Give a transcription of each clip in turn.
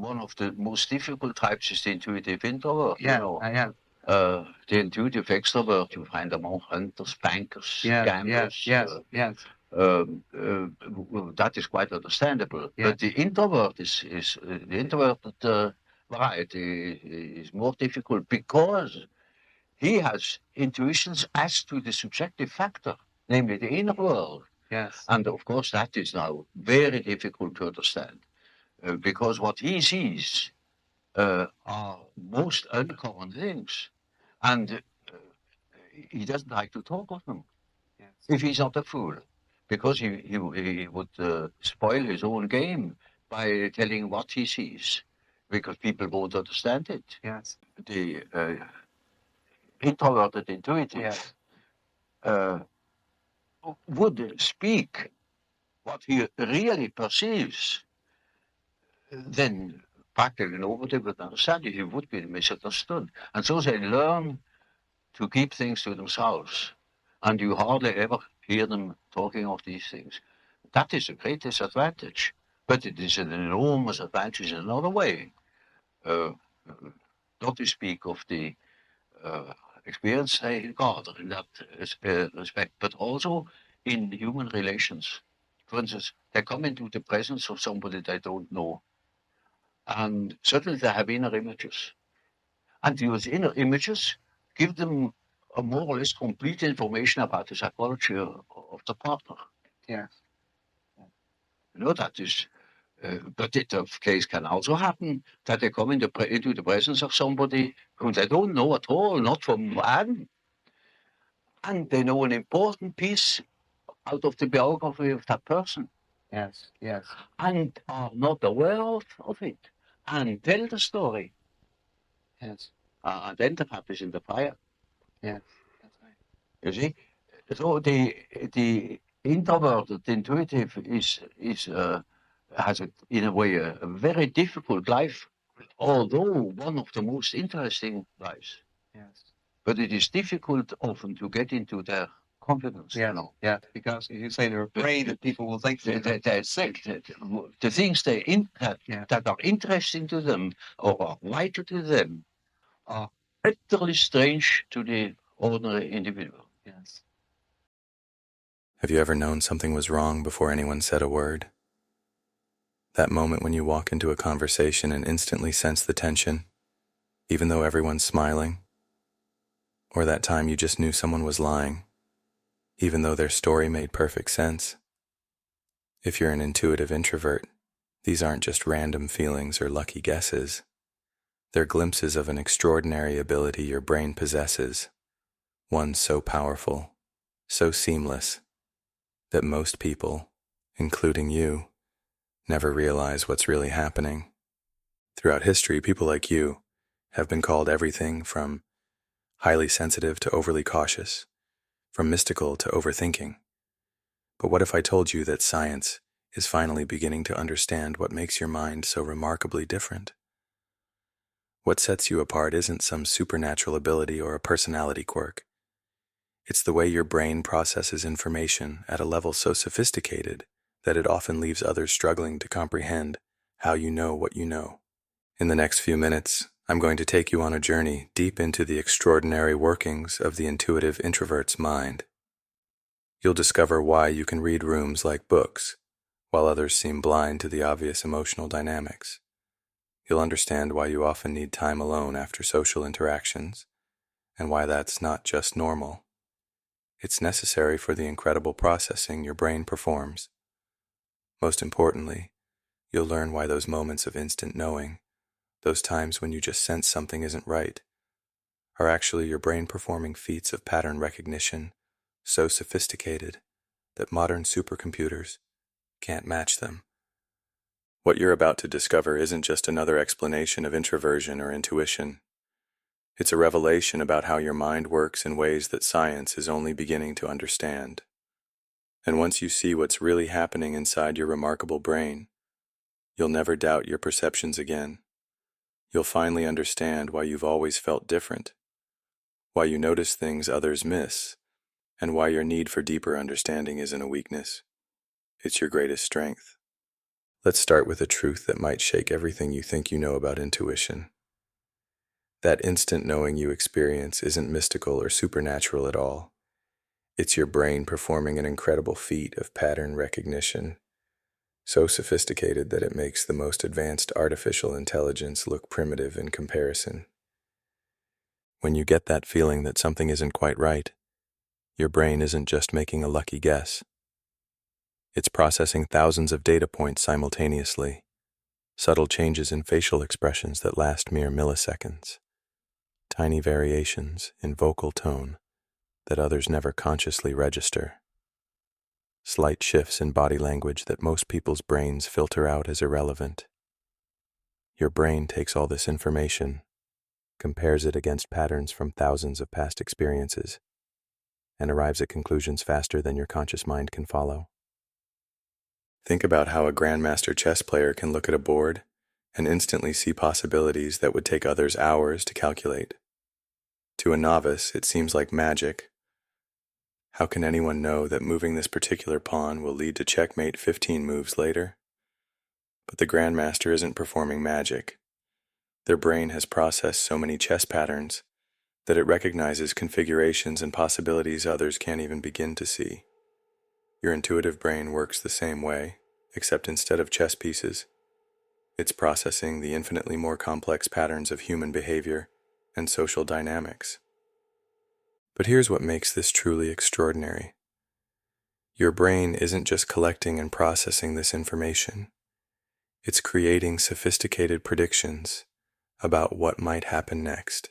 one of the most difficult types is the intuitive introvert. Yeah, You know, yeah, the intuitive extrovert, you find among hunters, bankers, yeah, gamblers. yes. Well, that is quite understandable. Yeah. But the introvert is the introverted variety is more difficult because he has intuitions as to the subjective factor, namely the inner world. Yes. And of course, that is now very difficult to understand because what he sees are most uncommon things. And he doesn't like to talk of them Yes. if he's not a fool, because he would spoil his own game by telling what he sees, because people won't understand it. Yes. The introverted intuitive Yes. uh, would speak what he really perceives, then practically nobody would understand it. He would be misunderstood. And so they learn to keep things to themselves. And you hardly ever hear them talking of these things. That is a great disadvantage, but it is an enormous advantage in another way. Uh, not to speak of the experience they garner in that respect, but also in human relations. For instance, they come into the presence of somebody they don't know, and suddenly they have inner images. And those inner images give them a more or less complete information about the psychology of the partner. Yes. You know, that is, but it of case can also happen that they come into the presence of somebody whom they don't know at all, not from Adam, and they know an important piece out of the biography of that person, Yes. Yes. and are not aware of it, and tell the story, Yes. and then the fat is in the fire. Yes. That's right. You see, so the introverted intuitive is has in a way a very difficult life, although one of the most interesting lives. Yes. But it is difficult often to get into their confidence. Yeah. You know, Yeah. Because you say they're afraid that people will think they're sick. The things Yeah. that are interesting to them or are vital to them are utterly strange to the ordinary individual. Yes. Have you ever known something was wrong before anyone said a word? That moment when you walk into a conversation and instantly sense the tension, even though everyone's smiling? Or that time you just knew someone was lying, even though their story made perfect sense? If you're an intuitive introvert, these aren't just random feelings or lucky guesses. They're glimpses of an extraordinary ability your brain possesses, one so powerful, so seamless, that most people, including you, never realize what's really happening. Throughout history, people like you have been called everything from highly sensitive to overly cautious, from mystical to overthinking. But what if I told you that science is finally beginning to understand what makes your mind so remarkably different? What sets you apart isn't some supernatural ability or a personality quirk. It's the way your brain processes information at a level so sophisticated that it often leaves others struggling to comprehend how you know what you know. In the next few minutes, I'm going to take you on a journey deep into the extraordinary workings of the intuitive introvert's mind. You'll discover why you can read rooms like books, while others seem blind to the obvious emotional dynamics. You'll understand why you often need time alone after social interactions, and why that's not just normal. It's necessary for the incredible processing your brain performs. Most importantly, you'll learn why those moments of instant knowing, those times when you just sense something isn't right, are actually your brain performing feats of pattern recognition so sophisticated that modern supercomputers can't match them. What you're about to discover isn't just another explanation of introversion or intuition. It's a revelation about how your mind works in ways that science is only beginning to understand. And once you see what's really happening inside your remarkable brain, you'll never doubt your perceptions again. You'll finally understand why you've always felt different, why you notice things others miss, and why your need for deeper understanding isn't a weakness. It's your greatest strength. Let's start with a truth that might shake everything you think you know about intuition. That instant knowing you experience isn't mystical or supernatural at all. It's your brain performing an incredible feat of pattern recognition, so sophisticated that it makes the most advanced artificial intelligence look primitive in comparison. When you get that feeling that something isn't quite right, your brain isn't just making a lucky guess. It's processing thousands of data points simultaneously, subtle changes in facial expressions that last mere milliseconds, tiny variations in vocal tone that others never consciously register, slight shifts in body language that most people's brains filter out as irrelevant. Your brain takes all this information, compares it against patterns from thousands of past experiences, and arrives at conclusions faster than your conscious mind can follow. Think about how a grandmaster chess player can look at a board and instantly see possibilities that would take others hours to calculate. To a novice, it seems like magic. How can anyone know that moving this particular pawn will lead to checkmate 15 moves later? But the grandmaster isn't performing magic. Their brain has processed so many chess patterns that it recognizes configurations and possibilities others can't even begin to see. Your intuitive brain works the same way, except instead of chess pieces, it's processing the infinitely more complex patterns of human behavior and social dynamics. But here's what makes this truly extraordinary. Your brain isn't just collecting and processing this information. It's creating sophisticated predictions about what might happen next.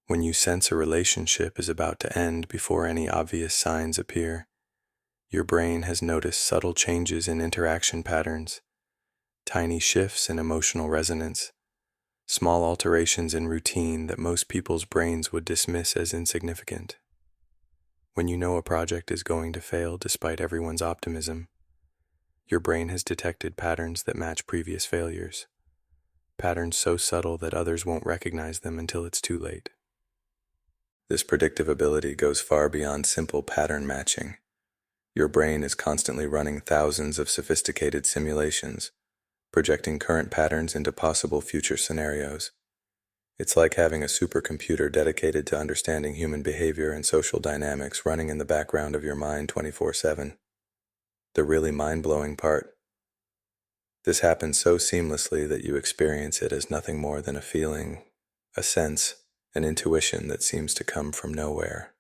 When you sense a relationship is about to end before any obvious signs appear, your brain has noticed subtle changes in interaction patterns, tiny shifts in emotional resonance, small alterations in routine that most people's brains would dismiss as insignificant. When you know a project is going to fail despite everyone's optimism, your brain has detected patterns that match previous failures, patterns so subtle that others won't recognize them until it's too late. This predictive ability goes far beyond simple pattern matching. Your brain is constantly running thousands of sophisticated simulations, projecting current patterns into possible future scenarios. It's like having a supercomputer dedicated to understanding human behavior and social dynamics running in the background of your mind 24/7. The really mind-blowing part: this happens so seamlessly that you experience it as nothing more than a feeling, a sense, an intuition that seems to come from nowhere.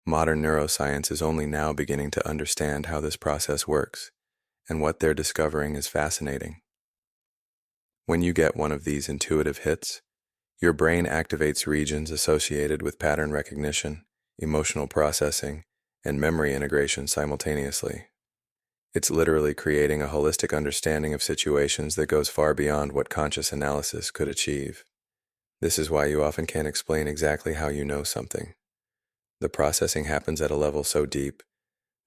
Modern neuroscience is only now beginning to understand how this process works, and what they're discovering is fascinating. When you get one of these intuitive hits, your brain activates regions associated with pattern recognition, emotional processing, and memory integration simultaneously. It's literally creating a holistic understanding of situations that goes far beyond what conscious analysis could achieve. This is why you often can't explain exactly how you know something. The processing happens at a level so deep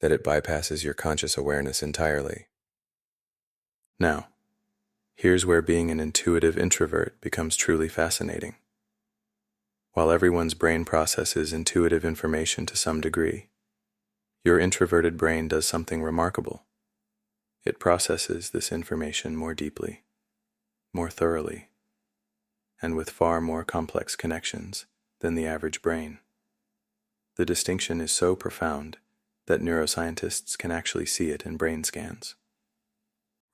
that it bypasses your conscious awareness entirely. Now, here's where being an intuitive introvert becomes truly fascinating. While everyone's brain processes intuitive information to some degree, your introverted brain does something remarkable. It processes this information more deeply, more thoroughly, and with far more complex connections than the average brain. The distinction is so profound that neuroscientists can actually see it in brain scans.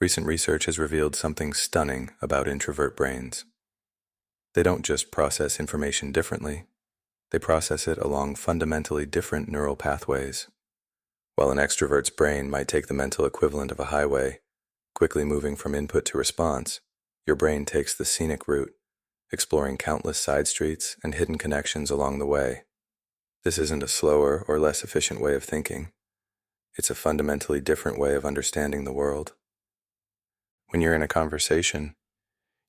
Recent research has revealed something stunning about introvert brains. They don't just process information differently, they process it along fundamentally different neural pathways. While an extrovert's brain might take the mental equivalent of a highway, quickly moving from input to response, your brain takes the scenic route, exploring countless side streets and hidden connections along the way. This isn't a slower or less efficient way of thinking. It's a fundamentally different way of understanding the world. When you're in a conversation,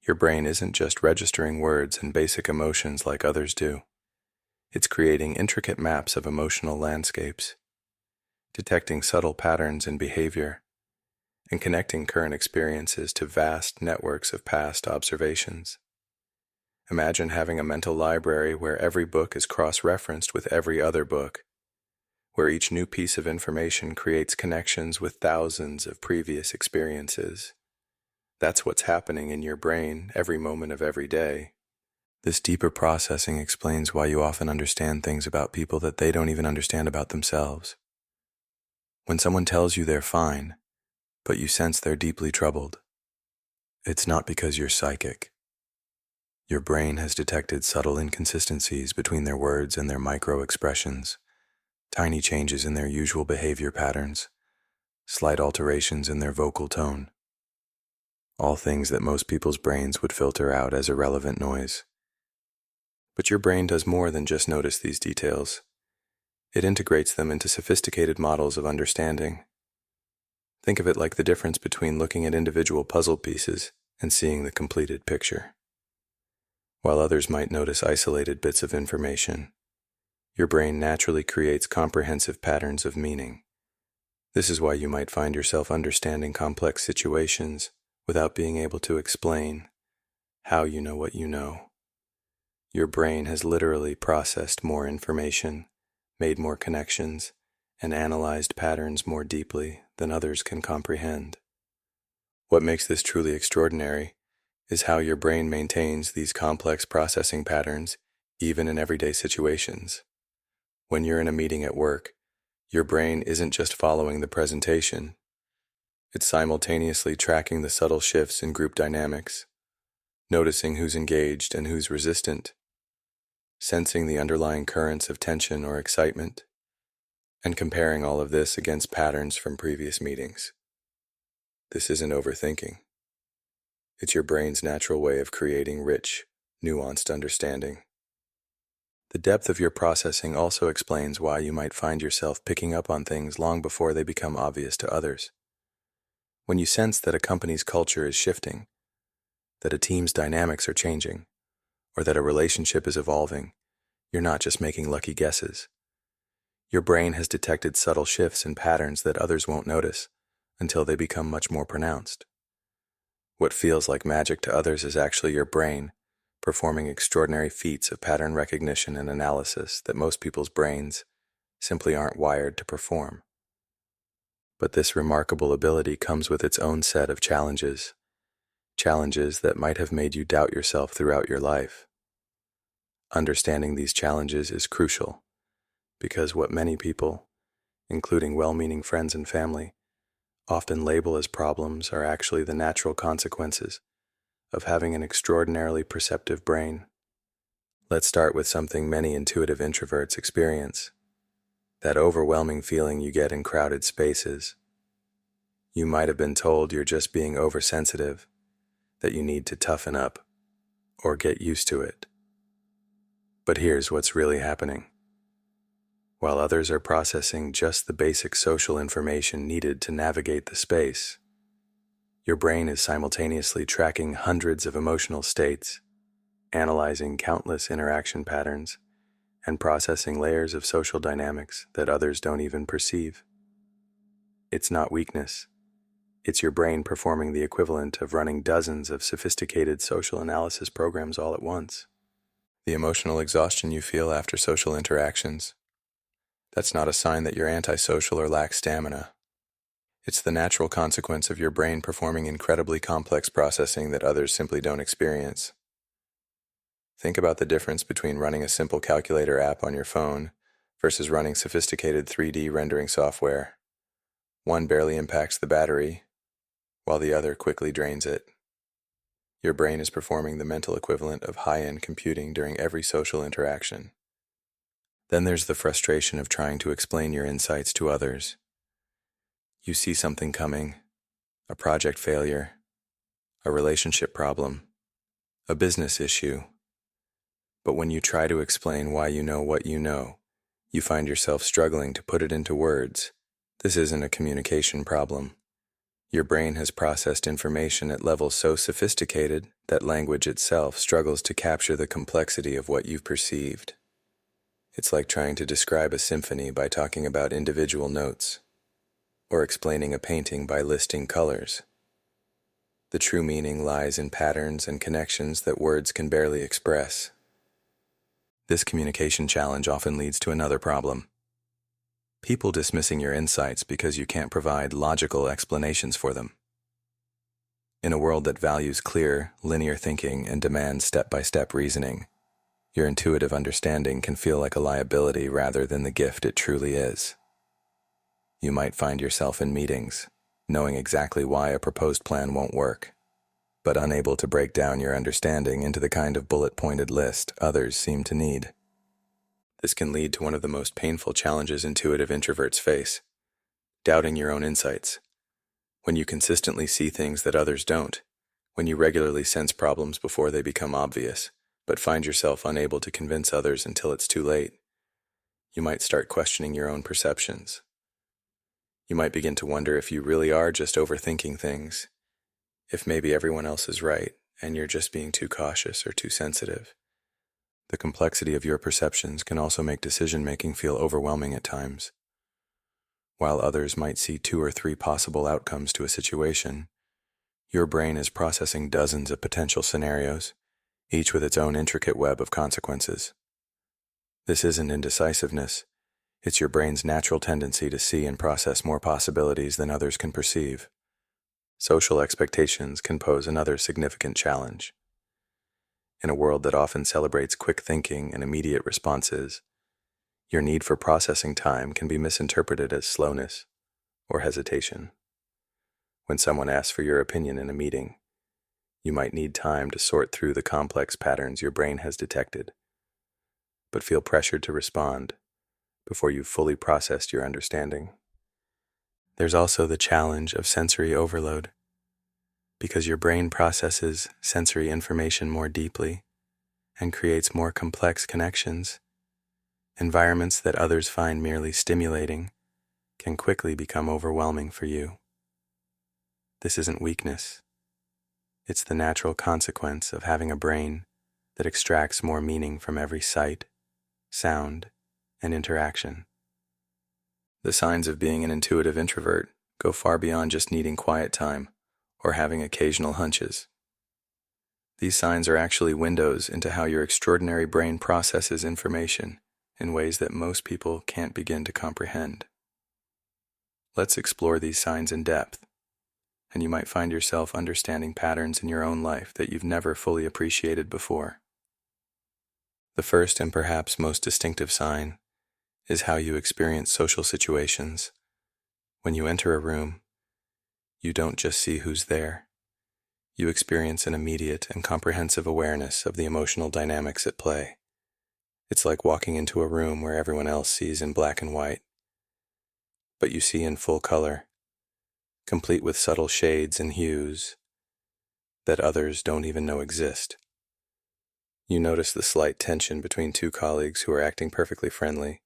your brain isn't just registering words and basic emotions like others do. It's creating intricate maps of emotional landscapes, detecting subtle patterns in behavior, and connecting current experiences to vast networks of past observations. Imagine having a mental library where every book is cross-referenced with every other book, where each new piece of information creates connections with thousands of previous experiences. That's what's happening in your brain every moment of every day. This deeper processing explains why you often understand things about people that they don't even understand about themselves. When someone tells you they're fine, but you sense they're deeply troubled, it's not because you're psychic. Your brain has detected subtle inconsistencies between their words and their micro-expressions, tiny changes in their usual behavior patterns, slight alterations in their vocal tone. All things that most people's brains would filter out as irrelevant noise. But your brain does more than just notice these details. It integrates them into sophisticated models of understanding. Think of it like the difference between looking at individual puzzle pieces and seeing the completed picture. While others might notice isolated bits of information, your brain naturally creates comprehensive patterns of meaning. This is why you might find yourself understanding complex situations without being able to explain how you know what you know. Your brain has literally processed more information, made more connections, and analyzed patterns more deeply than others can comprehend. What makes this truly extraordinary is how your brain maintains these complex processing patterns even in everyday situations. When you're in a meeting at work, your brain isn't just following the presentation. It's simultaneously tracking the subtle shifts in group dynamics, noticing who's engaged and who's resistant, sensing the underlying currents of tension or excitement, and comparing all of this against patterns from previous meetings. This isn't overthinking. It's your brain's natural way of creating rich, nuanced understanding. The depth of your processing also explains why you might find yourself picking up on things long before they become obvious to others. When you sense that a company's culture is shifting, that a team's dynamics are changing, or that a relationship is evolving, you're not just making lucky guesses. Your brain has detected subtle shifts and patterns that others won't notice until they become much more pronounced. What feels like magic to others is actually your brain performing extraordinary feats of pattern recognition and analysis that most people's brains simply aren't wired to perform. But this remarkable ability comes with its own set of challenges that might have made you doubt yourself throughout your life. Understanding these challenges is crucial because what many people, including well-meaning friends and family, often label as problems are actually the natural consequences of having an extraordinarily perceptive brain. Let's start with something many intuitive introverts experience, that overwhelming feeling you get in crowded spaces. You might have been told you're just being oversensitive, that you need to toughen up or get used to it. But here's what's really happening. While others are processing just the basic social information needed to navigate the space, your brain is simultaneously tracking hundreds of emotional states, analyzing countless interaction patterns, and processing layers of social dynamics that others don't even perceive. It's not weakness. It's your brain performing the equivalent of running dozens of sophisticated social analysis programs all at once. The emotional exhaustion you feel after social interactions, that's not a sign that you're antisocial or lack stamina. It's the natural consequence of your brain performing incredibly complex processing that others simply don't experience. Think about the difference between running a simple calculator app on your phone versus running sophisticated 3D rendering software. One barely impacts the battery, while the other quickly drains it. Your brain is performing the mental equivalent of high-end computing during every social interaction. Then there's the frustration of trying to explain your insights to others. You see something coming, a project failure, a relationship problem, a business issue. But when you try to explain why you know what you know, you find yourself struggling to put it into words. This isn't a communication problem. Your brain has processed information at levels so sophisticated that language itself struggles to capture the complexity of what you've perceived. It's like trying to describe a symphony by talking about individual notes, or explaining a painting by listing colors. The true meaning lies in patterns and connections that words can barely express. This communication challenge often leads to another problem. People dismissing your insights because you can't provide logical explanations for them. In a world that values clear, linear thinking and demands step-by-step reasoning, your intuitive understanding can feel like a liability rather than the gift it truly is. You might find yourself in meetings, knowing exactly why a proposed plan won't work, but unable to break down your understanding into the kind of bullet-pointed list others seem to need. This can lead to one of the most painful challenges intuitive introverts face: doubting your own insights. When you consistently see things that others don't, when you regularly sense problems before they become obvious, but find yourself unable to convince others until it's too late, you might start questioning your own perceptions. You might begin to wonder if you really are just overthinking things, if maybe everyone else is right and you're just being too cautious or too sensitive. The complexity of your perceptions can also make decision-making feel overwhelming at times. While others might see 2 or 3 possible outcomes to a situation, your brain is processing dozens of potential scenarios, each with its own intricate web of consequences. This isn't indecisiveness. It's your brain's natural tendency to see and process more possibilities than others can perceive. Social expectations can pose another significant challenge. In a world that often celebrates quick thinking and immediate responses, your need for processing time can be misinterpreted as slowness or hesitation. When someone asks for your opinion in a meeting, you might need time to sort through the complex patterns your brain has detected, but feel pressured to respond before you've fully processed your understanding. There's also the challenge of sensory overload. Because your brain processes sensory information more deeply and creates more complex connections, environments that others find merely stimulating can quickly become overwhelming for you. This isn't weakness. It's the natural consequence of having a brain that extracts more meaning from every sight, sound, and interaction. The signs of being an intuitive introvert go far beyond just needing quiet time or having occasional hunches. These signs are actually windows into how your extraordinary brain processes information in ways that most people can't begin to comprehend. Let's explore these signs in depth, and you might find yourself understanding patterns in your own life that you've never fully appreciated before. The first and perhaps most distinctive sign is how you experience social situations. When you enter a room, you don't just see who's there. You experience an immediate and comprehensive awareness of the emotional dynamics at play. It's like walking into a room where everyone else sees in black and white, but you see in full color, complete with subtle shades and hues that others don't even know exist. You notice the slight tension between 2 colleagues who are acting perfectly friendly.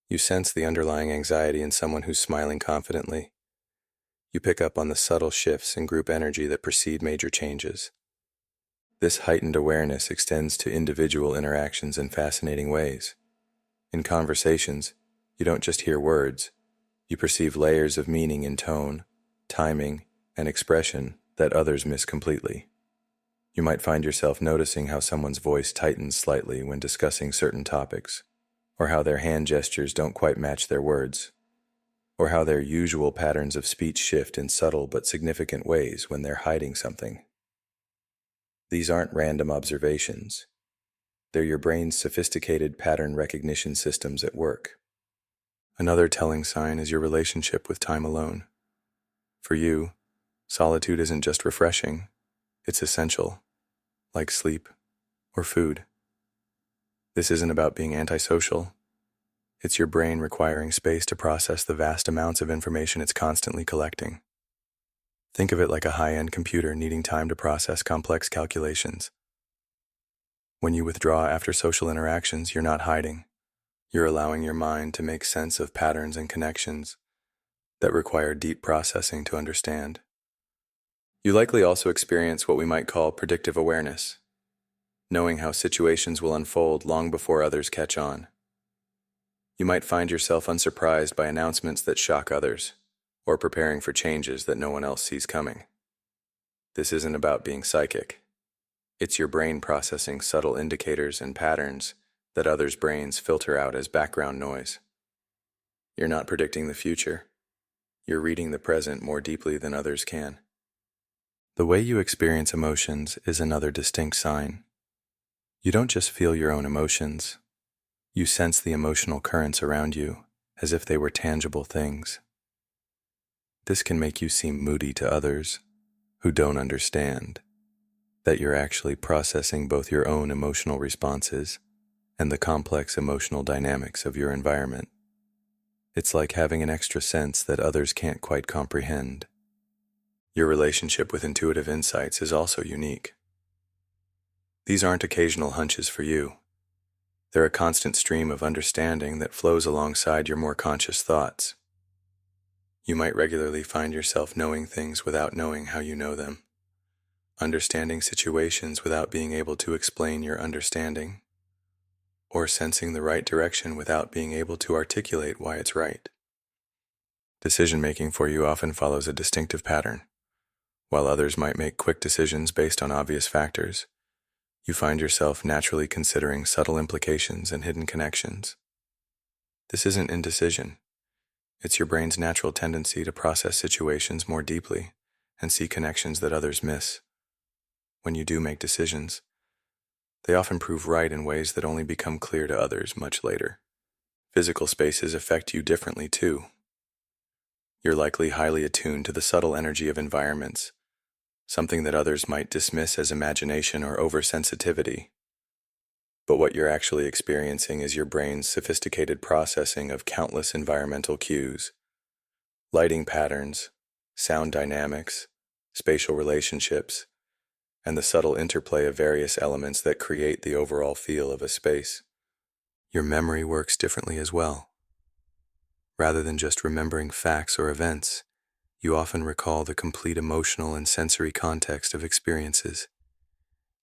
You sense the underlying anxiety in someone who's smiling confidently. You pick up on the subtle shifts in group energy that precede major changes. This heightened awareness extends to individual interactions in fascinating ways. In conversations, you don't just hear words, you perceive layers of meaning in tone, timing, and expression that others miss completely. You might find yourself noticing how someone's voice tightens slightly when discussing certain topics, or how their hand gestures don't quite match their words, or how their usual patterns of speech shift in subtle but significant ways when they're hiding something. These aren't random observations. They're your brain's sophisticated pattern recognition systems at work. Another telling sign is your relationship with time alone. For you, solitude isn't just refreshing, it's essential, like sleep or food. This isn't about being antisocial. It's your brain requiring space to process the vast amounts of information it's constantly collecting. Think of it like a high-end computer needing time to process complex calculations. When you withdraw after social interactions, you're not hiding. You're allowing your mind to make sense of patterns and connections that require deep processing to understand. You likely also experience what we might call predictive awareness, knowing how situations will unfold long before others catch on. You might find yourself unsurprised by announcements that shock others, or preparing for changes that no one else sees coming. This isn't about being psychic. It's your brain processing subtle indicators and patterns that others' brains filter out as background noise. You're not predicting the future. You're reading the present more deeply than others can. The way you experience emotions is another distinct sign. You don't just feel your own emotions. You sense the emotional currents around you as if they were tangible things. This can make you seem moody to others who don't understand that you're actually processing both your own emotional responses and the complex emotional dynamics of your environment. It's like having an extra sense that others can't quite comprehend. Your relationship with intuitive insights is also unique. These aren't occasional hunches for you. They're a constant stream of understanding that flows alongside your more conscious thoughts. You might regularly find yourself knowing things without knowing how you know them, understanding situations without being able to explain your understanding, or sensing the right direction without being able to articulate why it's right. Decision-making for you often follows a distinctive pattern. While others might make quick decisions based on obvious factors, you find yourself naturally considering subtle implications and hidden connections. This isn't indecision. It's your brain's natural tendency to process situations more deeply and see connections that others miss. When you do make decisions, they often prove right in ways that only become clear to others much later. Physical spaces affect you differently too. You're likely highly attuned to the subtle energy of environments, something that others might dismiss as imagination or oversensitivity. But what you're actually experiencing is your brain's sophisticated processing of countless environmental cues, lighting patterns, sound dynamics, spatial relationships, and the subtle interplay of various elements that create the overall feel of a space. Your memory works differently as well. Rather than just remembering facts or events, you often recall the complete emotional and sensory context of experiences.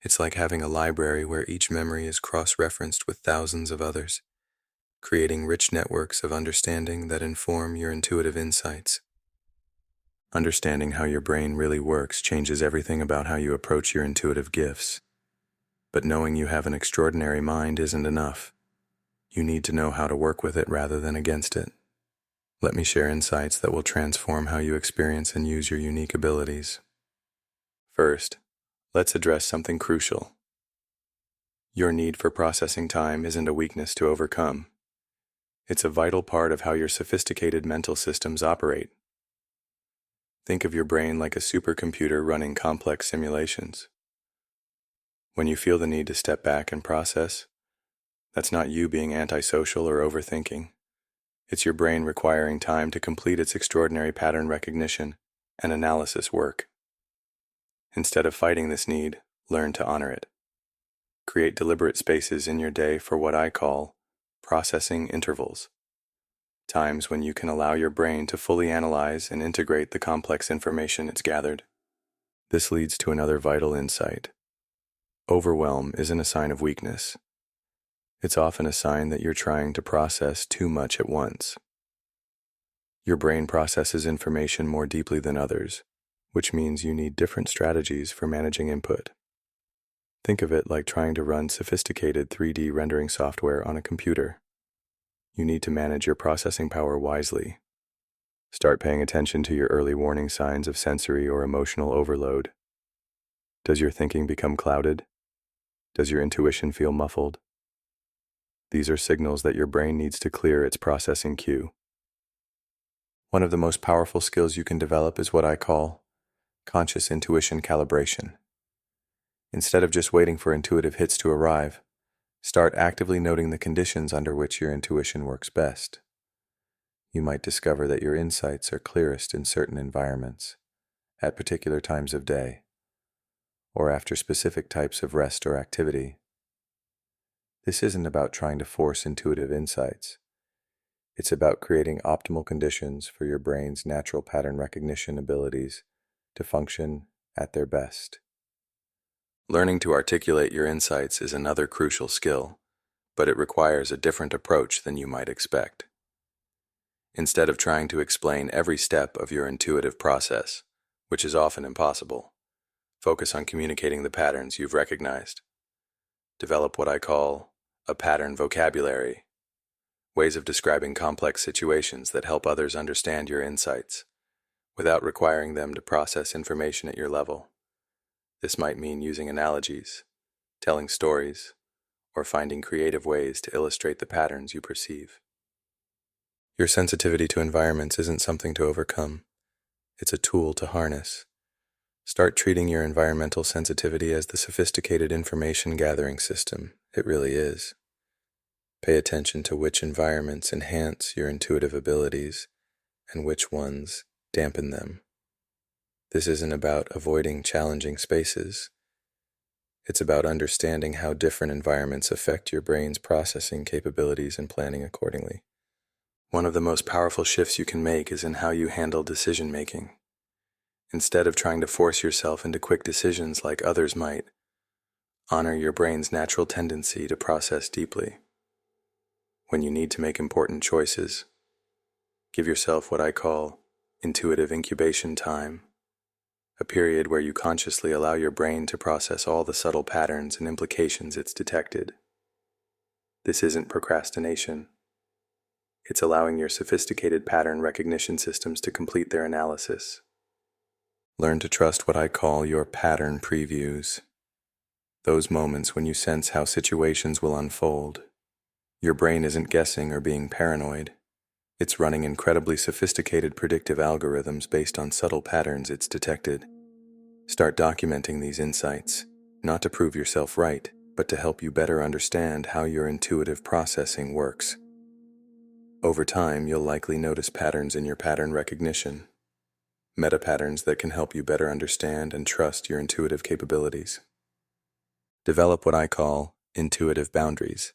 It's like having a library where each memory is cross-referenced with thousands of others, creating rich networks of understanding that inform your intuitive insights. Understanding how your brain really works changes everything about how you approach your intuitive gifts. But knowing you have an extraordinary mind isn't enough. You need to know how to work with it rather than against it. Let me share insights that will transform how you experience and use your unique abilities. First, let's address something crucial. Your need for processing time isn't a weakness to overcome. It's a vital part of how your sophisticated mental systems operate. Think of your brain like a supercomputer running complex simulations. When you feel the need to step back and process, that's not you being antisocial or overthinking. It's your brain requiring time to complete its extraordinary pattern recognition and analysis work. Instead of fighting this need, learn to honor it. Create deliberate spaces in your day for what I call processing intervals. Times when you can allow your brain to fully analyze and integrate the complex information it's gathered. This leads to another vital insight. Overwhelm isn't a sign of weakness. It's often a sign that you're trying to process too much at once. Your brain processes information more deeply than others, which means you need different strategies for managing input. Think of it like trying to run sophisticated 3D rendering software on a computer. You need to manage your processing power wisely. Start paying attention to your early warning signs of sensory or emotional overload. Does your thinking become clouded? Does your intuition feel muffled? These are signals that your brain needs to clear its processing queue. One of the most powerful skills you can develop is what I call conscious intuition calibration. Instead of just waiting for intuitive hits to arrive, start actively noting the conditions under which your intuition works best. You might discover that your insights are clearest in certain environments, at particular times of day, or after specific types of rest or activity. This isn't about trying to force intuitive insights. It's about creating optimal conditions for your brain's natural pattern recognition abilities to function at their best. Learning to articulate your insights is another crucial skill, but it requires a different approach than you might expect. Instead of trying to explain every step of your intuitive process, which is often impossible, focus on communicating the patterns you've recognized. Develop what I call a pattern vocabulary, ways of describing complex situations that help others understand your insights, without requiring them to process information at your level. This might mean using analogies, telling stories, or finding creative ways to illustrate the patterns you perceive. Your sensitivity to environments isn't something to overcome. It's a tool to harness. Start treating your environmental sensitivity as the sophisticated information gathering system it really is. Pay attention to which environments enhance your intuitive abilities and which ones dampen them. This isn't about avoiding challenging spaces. It's about understanding how different environments affect your brain's processing capabilities and planning accordingly. One of the most powerful shifts you can make is in how you handle decision-making. Instead of trying to force yourself into quick decisions like others might, honor your brain's natural tendency to process deeply. When you need to make important choices, give yourself what I call intuitive incubation time, a period where you consciously allow your brain to process all the subtle patterns and implications it's detected. This isn't procrastination. It's allowing your sophisticated pattern recognition systems to complete their analysis. Learn to trust what I call your pattern previews, those moments when you sense how situations will unfold. Your brain isn't guessing or being paranoid. It's running incredibly sophisticated predictive algorithms based on subtle patterns it's detected. Start documenting these insights, not to prove yourself right, but to help you better understand how your intuitive processing works. Over time, you'll likely notice patterns in your pattern recognition, meta-patterns that can help you better understand and trust your intuitive capabilities. Develop what I call intuitive boundaries,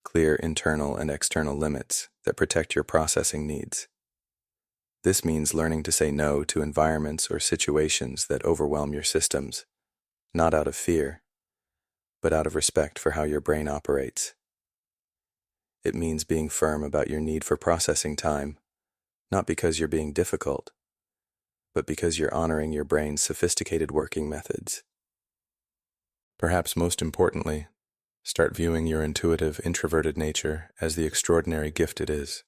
clear internal and external limits that protect your processing needs. This means learning to say no to environments or situations that overwhelm your systems, not out of fear, but out of respect for how your brain operates. It means being firm about your need for processing time, not because you're being difficult, but because you're honoring your brain's sophisticated working methods. Perhaps most importantly, start viewing your intuitive, introverted nature as the extraordinary gift it is.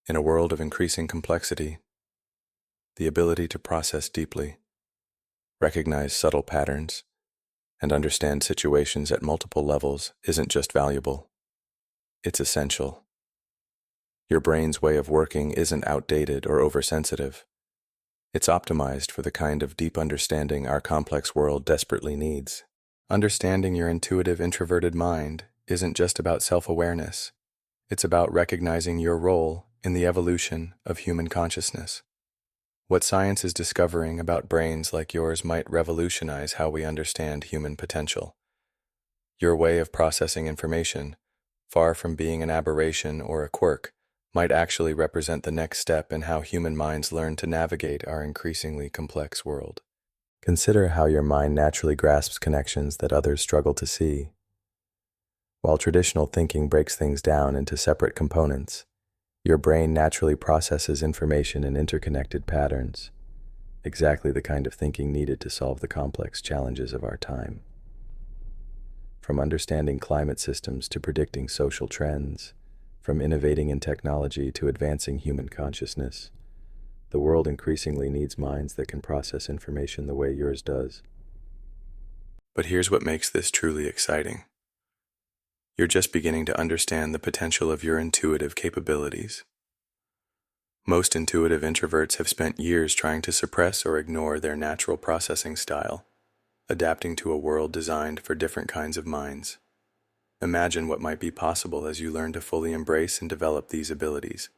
In a world of increasing complexity, the ability to process deeply, recognize subtle patterns, and understand situations at multiple levels isn't just valuable. It's essential. Your brain's way of working isn't outdated or oversensitive. It's optimized for the kind of deep understanding our complex world desperately needs. Understanding your intuitive, introverted mind isn't just about self-awareness. It's about recognizing your role in the evolution of human consciousness. What science is discovering about brains like yours might revolutionize how we understand human potential. Your way of processing information, far from being an aberration or a quirk, might actually represent the next step in how human minds learn to navigate our increasingly complex world. Consider how your mind naturally grasps connections that others struggle to see. While traditional thinking breaks things down into separate components, your brain naturally processes information in interconnected patterns, exactly the kind of thinking needed to solve the complex challenges of our time. From understanding climate systems to predicting social trends, from innovating in technology to advancing human consciousness, the world increasingly needs minds that can process information the way yours does. But here's what makes this truly exciting. You're just beginning to understand the potential of your intuitive capabilities. Most intuitive introverts have spent years trying to suppress or ignore their natural processing style, adapting to a world designed for different kinds of minds. Imagine what might be possible as you learn to fully embrace and develop these abilities.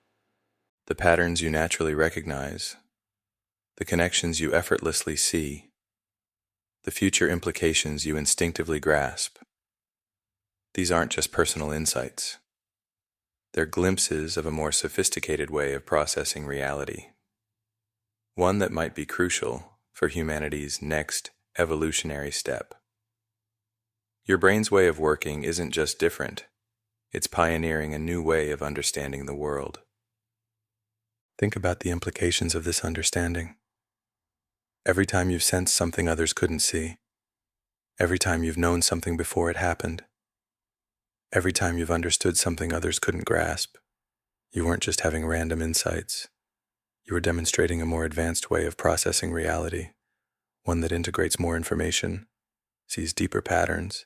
The patterns you naturally recognize, the connections you effortlessly see, the future implications you instinctively grasp. These aren't just personal insights. They're glimpses of a more sophisticated way of processing reality, one that might be crucial for humanity's next evolutionary step. Your brain's way of working isn't just different, it's pioneering a new way of understanding the world. Think about the implications of this understanding. Every time you've sensed something others couldn't see, every time you've known something before it happened, Every time you've understood something others couldn't grasp, you weren't just having random insights. You were demonstrating a more advanced way of processing reality, one that integrates more information, sees deeper patterns,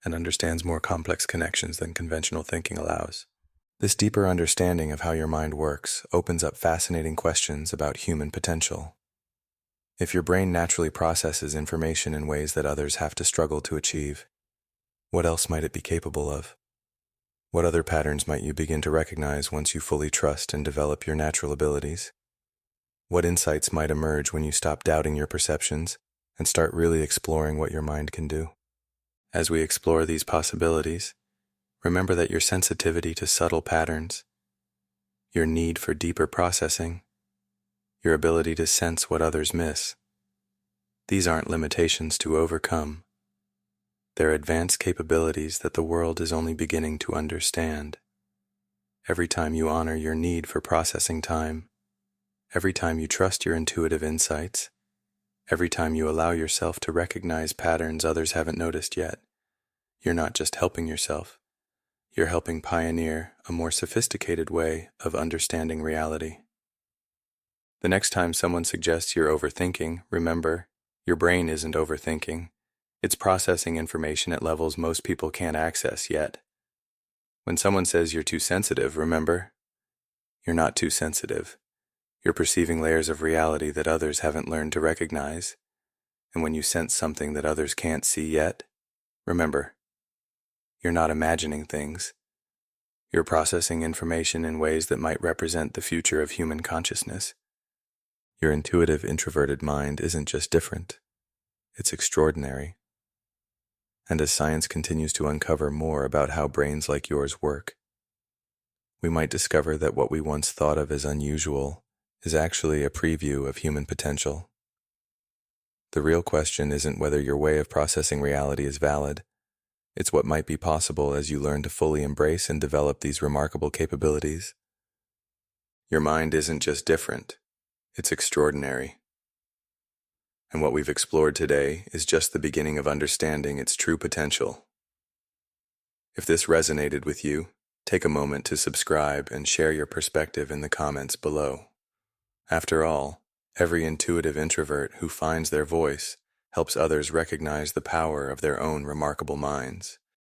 and understands more complex connections than conventional thinking allows. This deeper understanding of how your mind works opens up fascinating questions about human potential. If your brain naturally processes information in ways that others have to struggle to achieve, what else might it be capable of? What other patterns might you begin to recognize once you fully trust and develop your natural abilities? What insights might emerge when you stop doubting your perceptions and start really exploring what your mind can do? As we explore these possibilities, remember that your sensitivity to subtle patterns, your need for deeper processing, your ability to sense what others miss, these aren't limitations to overcome. They're advanced capabilities that the world is only beginning to understand. Every time you honor your need for processing time, every time you trust your intuitive insights, every time you allow yourself to recognize patterns others haven't noticed yet, you're not just helping yourself, you're helping pioneer a more sophisticated way of understanding reality. The next time someone suggests you're overthinking, remember, your brain isn't overthinking. It's processing information at levels most people can't access yet. When someone says you're too sensitive, remember, you're not too sensitive. You're perceiving layers of reality that others haven't learned to recognize. And when you sense something that others can't see yet, remember, you're not imagining things. You're processing information in ways that might represent the future of human consciousness. Your intuitive, introverted mind isn't just different, it's extraordinary. And as science continues to uncover more about how brains like yours work, we might discover that what we once thought of as unusual is actually a preview of human potential. The real question isn't whether your way of processing reality is valid, it's what might be possible as you learn to fully embrace and develop these remarkable capabilities. Your mind isn't just different, it's extraordinary. And what we've explored today is just the beginning of understanding its true potential. If this resonated with you, take a moment to subscribe and share your perspective in the comments below. After all, every intuitive introvert who finds their voice helps others recognize the power of their own remarkable minds.